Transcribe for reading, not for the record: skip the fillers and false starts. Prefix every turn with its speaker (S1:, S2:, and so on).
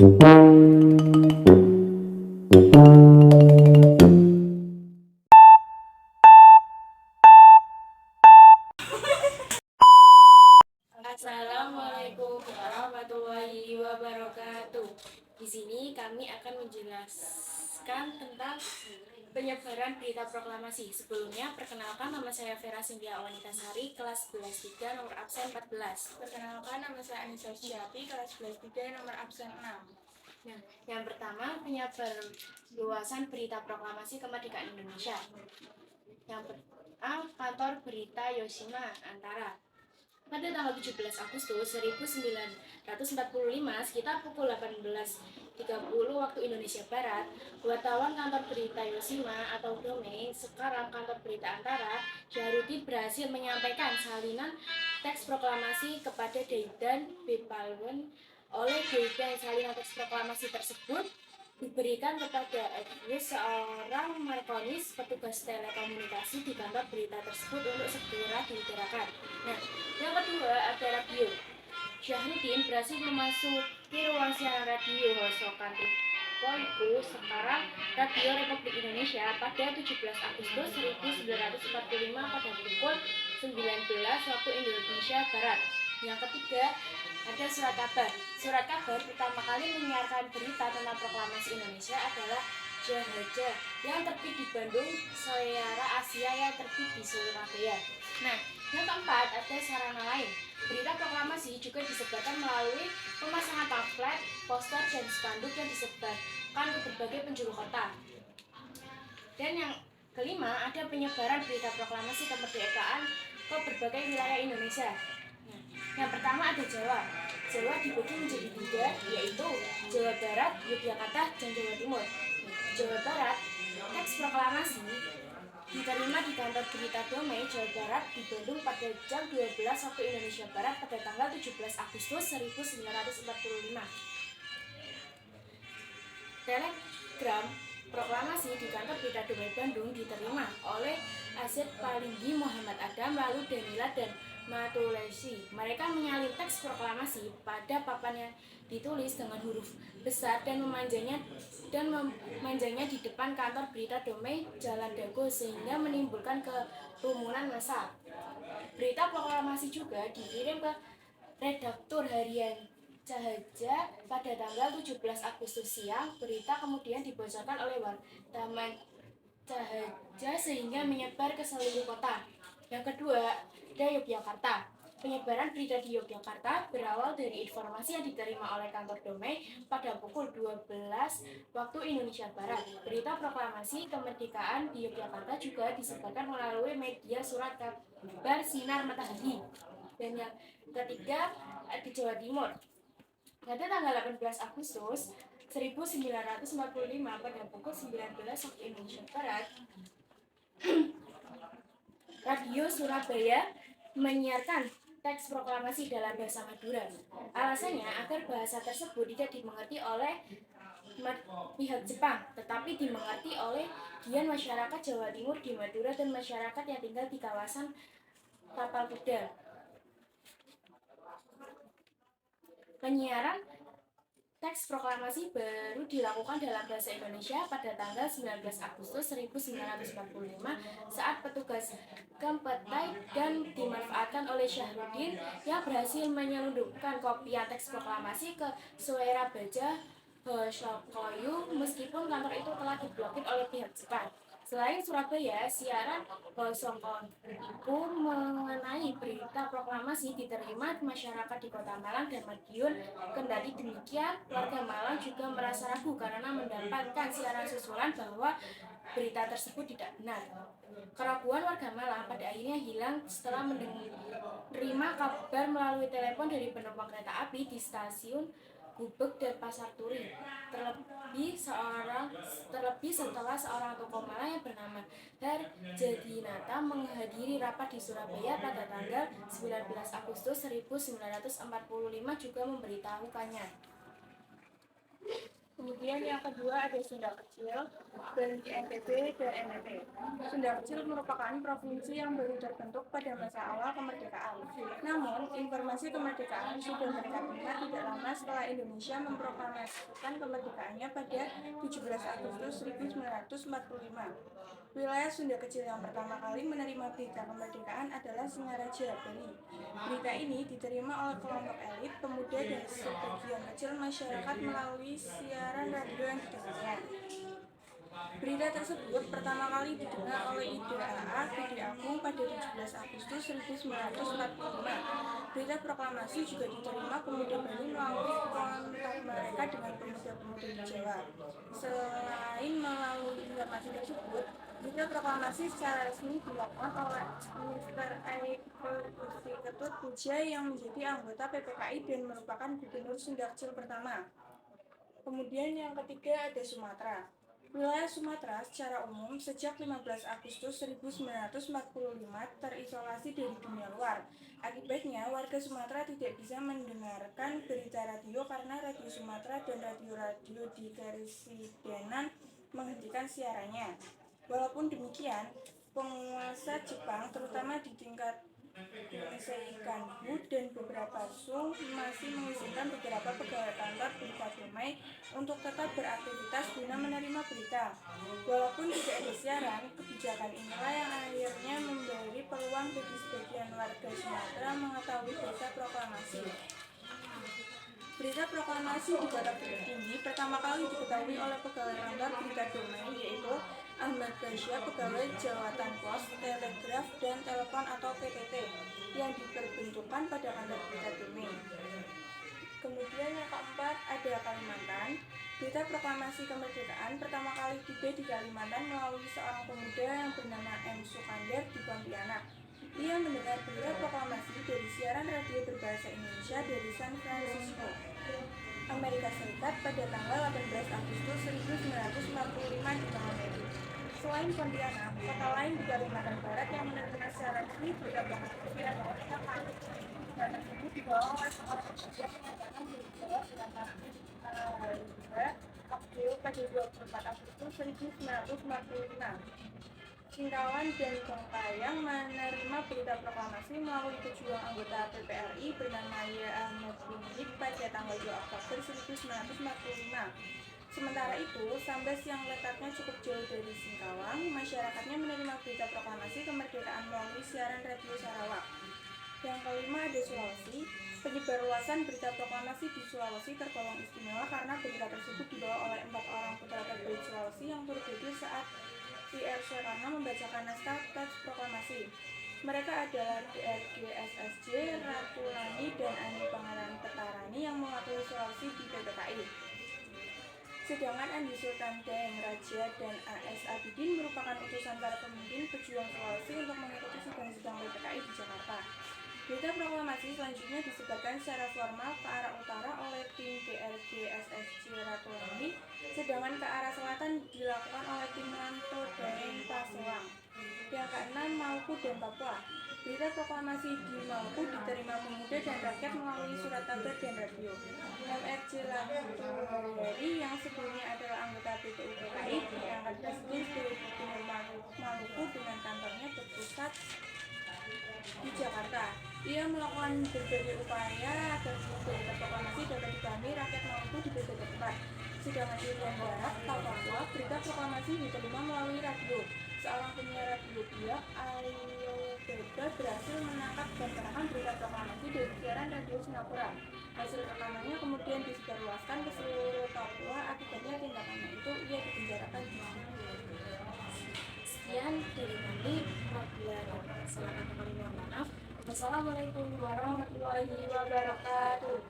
S1: Assalamualaikum warahmatullahi wabarakatuh. Di sini kami akan menjelaskan tentang penyebaran berita proklamasi. Sebelumnya, perkenalkan, nama saya Vera Cynthia Wanitasari, kelas 11 3, nomor absen 14.
S2: Perkenalkan, nama saya Anissa Syati, kelas 11 3, nomor absen 6.
S1: Nah, yang pertama, penyebarluasan berita proklamasi kemerdekaan Indonesia. Yang pertama, kantor berita Yoshima Antara. Pada tanggal 17 Agustus 1945, sekitar pukul 18.30 waktu Indonesia Barat, wartawan kantor berita Yoshima atau Dome, sekarang kantor berita Antara, Syahrudin, berhasil menyampaikan salinan teks proklamasi kepada Daidan Bepalwen. Oleh Daidan, salinan teks proklamasi tersebut diberikan kepada Edwin, seorang markonis petugas telekomunikasi di kantor berita tersebut, untuk segera diutarakan. Nah, yang kedua ada radio. Syahrudin berhasil memasuki ruang siaran radio Hosokan itu sekarang Radio Republik Indonesia pada 17 Agustus 1945 pada pukul 19 waktu Indonesia Barat. Yang ketiga ada surat kabar. Surat kabar pertama kali menyiarkan berita tentang proklamasi Indonesia adalah Jahaja yang terbit di Bandung, Sayara Asia yang terbit di Surabaya. Nah, yang keempat ada sarana lain. Berita proklamasi juga disebarkan melalui pemasangan pamflet, poster, dan spanduk yang disebarkan ke berbagai penjuru kota. Dan yang kelima ada penyebaran berita proklamasi kemerdekaan ke berbagai wilayah Indonesia. Nah, yang pertama ada Jawa. Jawa dibagi menjadi 3, yaitu Jawa Barat, Yogyakarta, dan Jawa Timur. Jawa Barat, teks proklamasi diterima di kantor berita Dome, Jawa Barat di Bandung pada jam 12 waktu Indonesia Barat pada tanggal 17 Agustus 1945. Telegram proklamasi di kantor berita Dome Bandung diterima oleh Asyid Palinggi, Muhammad Adam, lalu Danila dan Matulesi. Mereka menyalin teks proklamasi pada papan yang ditulis dengan huruf besar dan memanjangnya di depan kantor berita Dome Jalan Dago sehingga menimbulkan kerumunan massa. Berita proklamasi juga dikirim ke redaktur harian Cahaja pada tanggal 17 Agustus siang. Berita kemudian dibocorkan oleh wartawan Cahaja sehingga menyebar ke seluruh kota. Yang kedua, ada Yogyakarta. Penyebaran berita di Yogyakarta berawal dari informasi yang diterima oleh kantor Dome pada pukul 12 waktu Indonesia Barat. Berita proklamasi kemerdekaan di Yogyakarta juga disebarkan melalui media surat kabar Sinar Matahari. Dan yang ketiga di Jawa Timur. Pada tanggal 18 Agustus 1945 pada pukul 19 waktu Indonesia Barat, Radio Surabaya menyiarkan teks proklamasi dalam bahasa Madura. Alasannya agar bahasa tersebut tidak dimengerti oleh pihak Jepang, tetapi dimengerti oleh gian masyarakat Jawa Timur di Madura dan masyarakat yang tinggal di kawasan Tapal Kuda. Penyiaran teks proklamasi baru dilakukan dalam bahasa Indonesia pada tanggal 19 Agustus 1945 saat petugas Kempetai dan dimanfaatkan oleh Syahrudin yang berhasil menyelundupkan kopi teks proklamasi ke Suera Baja Hosokoyu meskipun kantor itu telah diblokir oleh pihak Jepang. Selain Surabaya, siaran Hosokoyu mengenai berita proklamasi diterima masyarakat di Kota Malang dan Madiun. Kendati demikian, warga Malang juga merasa ragu karena mendapatkan siaran susulan bahwa berita tersebut tidak benar. Keraguan warga Malang pada akhirnya hilang setelah menerima kabar melalui telepon dari penumpang kereta api di stasiun Gubeg dan Pasar Turi. Terlebih setelah seorang tokoh Malang yang bernama Harjadinata menghadiri rapat di Surabaya pada tanggal 19 Agustus 1945 juga memberitahukannya.
S2: Kemudian yang kedua ada Sunda Kecil, berhenti NTB dan NTT. Sunda Kecil merupakan provinsi yang baru terbentuk pada masa awal kemerdekaan. Namun, informasi kemerdekaan sudah mereka terima tidak lama setelah Indonesia memproklamasikan kemerdekaannya pada 17 Agustus 1945. Wilayah Sunda Kecil yang pertama kali menerima berita kemerdekaan adalah Singaraja, Bali. Berita ini diterima oleh kelompok elit, pemuda, dan sebagian kecil masyarakat melalui siaran radio yang didengarnya. Berita tersebut pertama kali didengar oleh IDAA Gede Agung pada 17 Agustus 1945. Berita proklamasi juga diterima pemuda Bali melalui kontak mereka dengan pemuda-pemuda di Jawa. Selain melalui informasi tersebut, berita proklamasi secara resmi dilakukan oleh Mr. Eifel Ketut Puja yang menjadi anggota PPKI dan merupakan gubernur Sunda Kecil pertama. Kemudian yang ketiga ada Sumatera. Wilayah Sumatera secara umum sejak 15 Agustus 1945 terisolasi dari dunia luar. Akibatnya, warga Sumatera tidak bisa mendengarkan berita radio karena Radio Sumatera dan radio-radio di Keresidenan menghentikan siarannya. Walaupun demikian, penguasa Jepang terutama di tingkat Seikanbu dan beberapa Sung masih mengizinkan beberapa pegawai kantor berita damai untuk tetap beraktivitas guna menerima berita. Walaupun tidak ada siaran, kebijakan inilah yang akhirnya memberi peluang bagi sebagian warga Sumatera mengetahui berita proklamasi. Berita proklamasi di Kota Bukit Tinggi pertama kali diketahui oleh pegawai kantor berita damai, yaitu Ahmad Basya, pegawai Jawatan Pos, Telegraf, dan Telepon atau PTT, yang diperbentukkan pada kantor berita damai. Kemudian yang keempat ada Kalimantan. Berita proklamasi kemerdekaan pertama kali tiba di Kalimantan melalui seorang pemuda yang bernama M. Sukandar di Pontianak. Ia mendengar berita proklamasi dari siaran radio berbahasa Indonesia dari San Francisco, Amerika Serikat pada tanggal 18 Agustus 1945 di tengah Mei. Selain Pontianak, kota lain di Kalimantan Barat yang menerima secara resmi berita proklamasi adalah Jakarta. Berita tersebut dibawa oleh seorang pemuda yang menyatakan berita dengan April pada 24 Agustus 1945. Singkawan dan Bangkayang menerima berita proklamasi melalui pejuang anggota PPRI bernama Y. Ahmad Bintik pada tanggal 2 Oktober 1945. Sementara itu, Sambas yang letaknya cukup jauh dari Singkawang, masyarakatnya menerima berita proklamasi kemerdekaan melalui siaran radio Sarawak. Yang kelima ada Sulawesi. Penyebarluasan berita proklamasi di Sulawesi tergolong istimewa karena berita tersebut dibawa oleh 4 orang putra terbaik Sulawesi yang turut hadir saat R. Soekarno membacakan naskah teks proklamasi. Mereka adalah DRG SSJ, Ratulani, dan Ani Pangeran Petarani yang mewakili Sulawesi di PPKI. Sedangkan Andi Sultan Daeng Raja dan A.S. Abidin merupakan utusan para pemimpin pejuang Sulawesi untuk mengikuti sidang-sidang PPKI di Jakarta. Berita proklamasi selanjutnya disebarkan secara formal ke arah utara oleh tim DRG SSJ Ratulani, sedangkan ke arah selatan dilakukan oleh tim Lanto Daeng Paselang. Yang keenam, Maluku dan Papua. Berita proklamasi di Maluku diterima pemuda dan rakyat melalui surat kabar dan radio. MRC Lantohari yang sebelumnya adalah anggota BPUPKI diangkat presiden sebagai gubernur Maluku dengan kantornya berpusat di Jakarta. Ia melakukan berbagai upaya agar berita proklamasi dapat dipahami rakyat Maluku di berbagai tempat. Sedangkan di Irian Barat, Papua, berita proklamasi diterima melalui radio. Seorang penyiar radio biak, Ayobeda, berhasil menangkap dan merekam berita proklamasi dari siaran radio Singapura. Hasil rekamannya kemudian disebarluaskan ke seluruh Papua. Akibatnya tindakannya itu ia dipenjarakan di sini.
S1: Sekian dari kami. Apabila ada kesalahan atau kami mohon maaf. Wassalamualaikum warahmatullahi wabarakatuh.